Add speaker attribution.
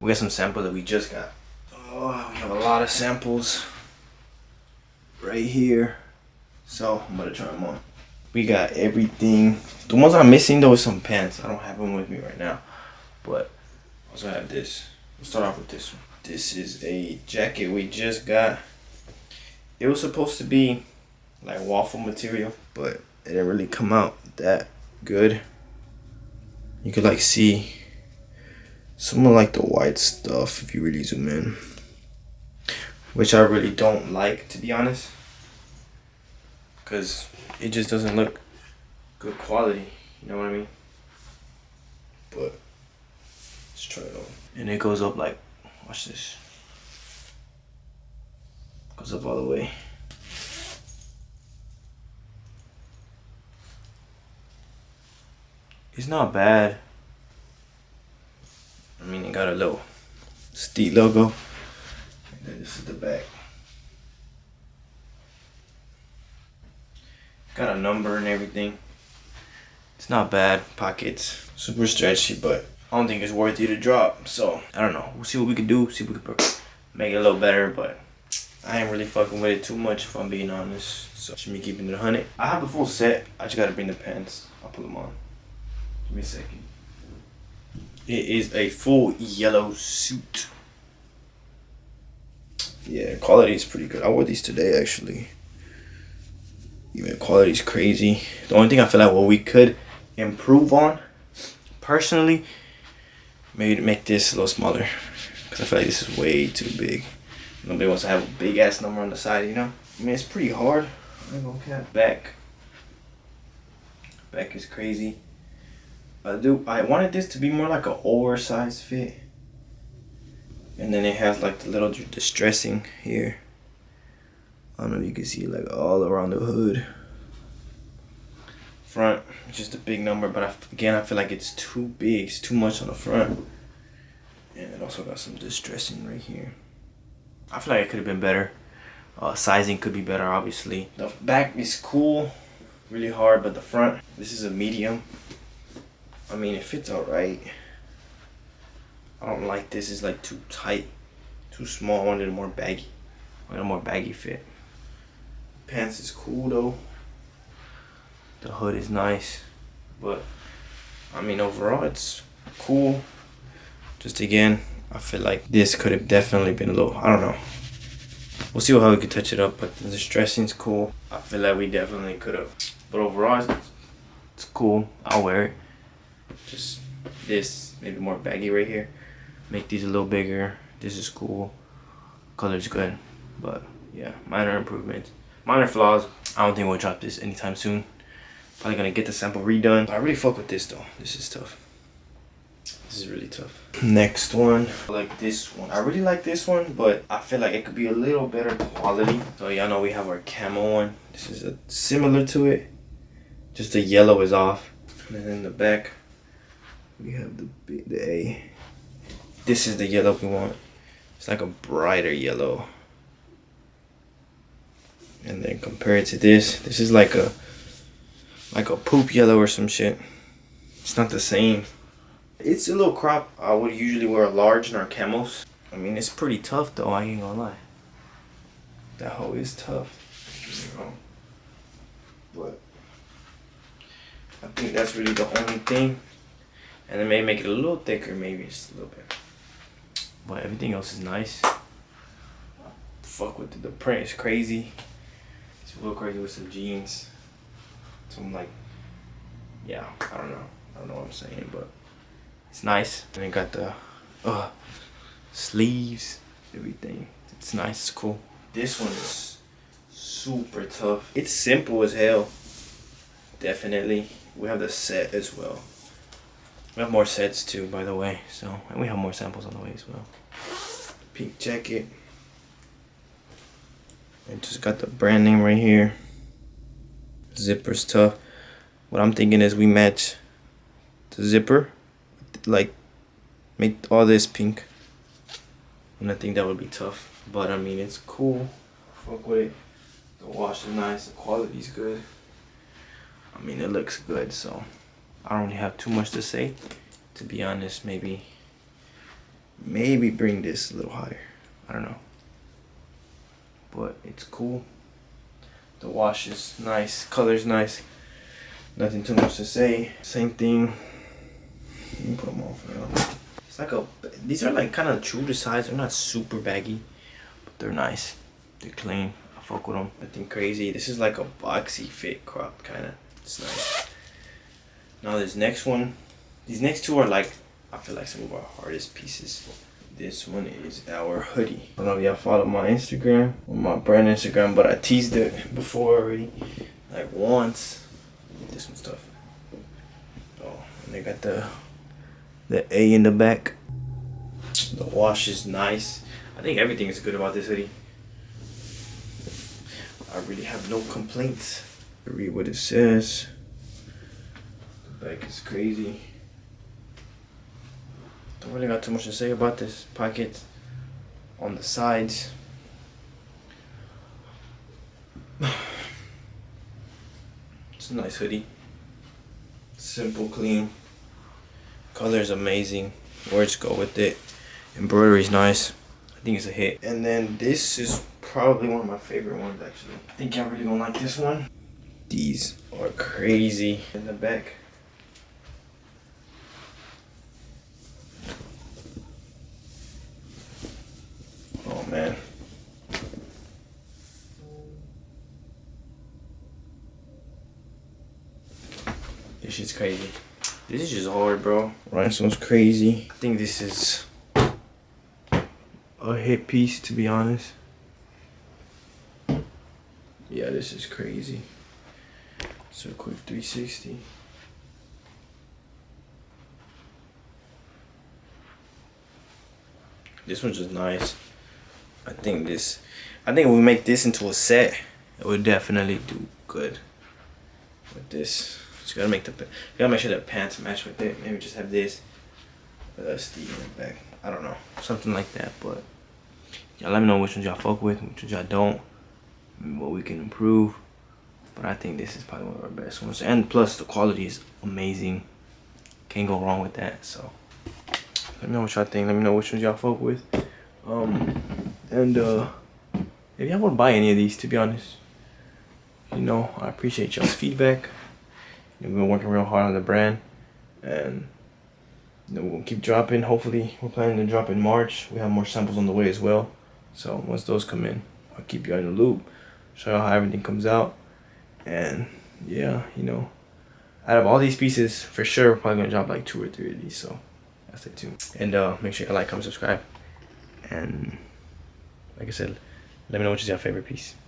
Speaker 1: We got some samples that we just got. Oh, we have a lot of samples right here. So I'm gonna try them on. We got everything. The ones I'm missing though is some pants. I don't have them with me right now. But I also have this. Let's start off with this one. This is a jacket we just got. It was supposed to be like waffle material, but it didn't really come out that good. You could like see some of like the white stuff if you really zoom in, which I really don't like, to be honest, because it just doesn't look good quality, you know what I mean? But let's try it on. And it goes up like, watch this, goes up all the way. It's not bad. I mean, it got a little Steed logo. And then this is the back. Got a number and everything. It's not bad. Pockets. Super stretchy, but I don't think it's worthy to drop. So, I don't know. We'll see what we can do. See if we can make it a little better, but I ain't really fucking with it too much if I'm being honest. So, should be keeping it 100. I have the full set. I just gotta bring the pants. I'll put them on. Give me a second. It is a full yellow suit. Yeah, quality is pretty good. I wore these today actually. Even quality is crazy. The only thing I feel like what we could improve on, personally, maybe make this a little smaller. Because I feel like this is way too big. Nobody wants to have a big ass number on the side, you know? I mean, it's pretty hard. I ain't gonna cap. Back is crazy. I wanted this to be more like an oversized fit. And then it has like the little distressing here. I don't know if you can see like all around the hood. Front, just a big number, but again, I feel like it's too big. It's too much on the front. And it also got some distressing right here. I feel like it could have been better. Sizing could be better, obviously. The back is cool, really hard, but the front, this is a medium. I mean, it fits alright. I don't like this. It's like too tight, too small. I wanted a more baggy. I wanted a more baggy fit. Pants is cool though. The hood is nice, but I mean overall it's cool. Just again, I feel like this could have definitely been a little. I don't know. We'll see how we could touch it up, but the distressing's cool. I feel like we definitely could have. But overall, it's cool. I'll wear it. Just this, maybe more baggy right here. Make these a little bigger. This is cool. Color's good. But yeah, minor improvements. Minor flaws. I don't think we'll drop this anytime soon. Probably gonna get the sample redone. I really fuck with this though. This is tough. This is really tough. Next one. I like this one. I really like this one, but I feel like it could be a little better quality. So y'all know we have our camo one. This is similar to it. Just the yellow is off. And then in the back, we have the A. This is the yellow we want. It's like a brighter yellow. And then compared to this is like a poop yellow or some shit. It's not the same. It's a little crop. I would usually wear a large in our camos. I mean, it's pretty tough though, I ain't gonna lie. That hoe is tough. But I think that's really the only thing. And then maybe make it a little thicker, maybe just a little bit. But everything else is nice. Fuck with it. The print is crazy. It's a little crazy with some jeans. Some like, yeah, I don't know what I'm saying, but it's nice. And then got the sleeves, everything. It's nice, it's cool. This one is super tough. It's simple as hell. Definitely. We have the set as well. We have more sets too, by the way. So, and we have more samples on the way as well. Pink jacket. And just got the brand name right here. Zipper's tough. What I'm thinking is we match the zipper, like make all this pink. And I think that would be tough. But I mean, it's cool. Fuck with it. The wash is nice. The quality's good. I mean, it looks good, so I don't really have too much to say. To be honest, maybe maybe bring this a little higher. I don't know. But it's cool. The wash is nice. Color's nice. Nothing too much to say. Same thing. Let me put them on for now. It's like a. These are like kind of true to size. They're not super baggy, but they're nice. They're clean. I fuck with them. Nothing crazy. This is like a boxy fit crop kind of. It's nice. Now this next one. These next two are like, I feel like some of our hardest pieces. This one is our hoodie. I don't know if y'all follow my Instagram or my brand Instagram, but I teased it before already, like once. This one's tough. Oh, and they got the A in the back. The wash is nice. I think everything is good about this hoodie. I really have no complaints. Read what it says. The back is crazy. Don't really got too much to say about this. Pockets on the sides. It's a nice hoodie. Simple, clean. Color is amazing. Words go with it. Embroidery is nice. I think it's a hit. And then this is probably one of my favorite ones actually. I think y'all really gonna like this one. These are crazy in the back. Oh man. This shit's crazy. This is just hard, bro. Rhinestone's crazy. I think this is a hit piece, to be honest. Yeah, this is crazy. So quick 360. This one's just nice. I think if we make this into a set, it would definitely do good with this. Just gotta make sure the pants match with it. Maybe just have this Steve in the back. I don't know, something like that. But y'all let me know which ones y'all fuck with, which ones y'all don't, what we can improve. But I think this is probably one of our best ones, and plus the quality is amazing. Can't go wrong with that. So let me know what y'all think. Let me know which ones y'all fuck with. And if y'all want to buy any of these, to be honest, you know, I appreciate y'all's feedback. We've been working real hard on the brand, and you know, we'll keep dropping. Hopefully, we're planning to drop in March. We have more samples on the way as well. So once those come in, I'll keep you in the loop, show you how everything comes out. And yeah, you know, out of all these pieces, for sure, we're probably gonna drop like 2 or 3 of these. So stay tuned. And make sure you like, comment, subscribe. And like I said, let me know which is your favorite piece.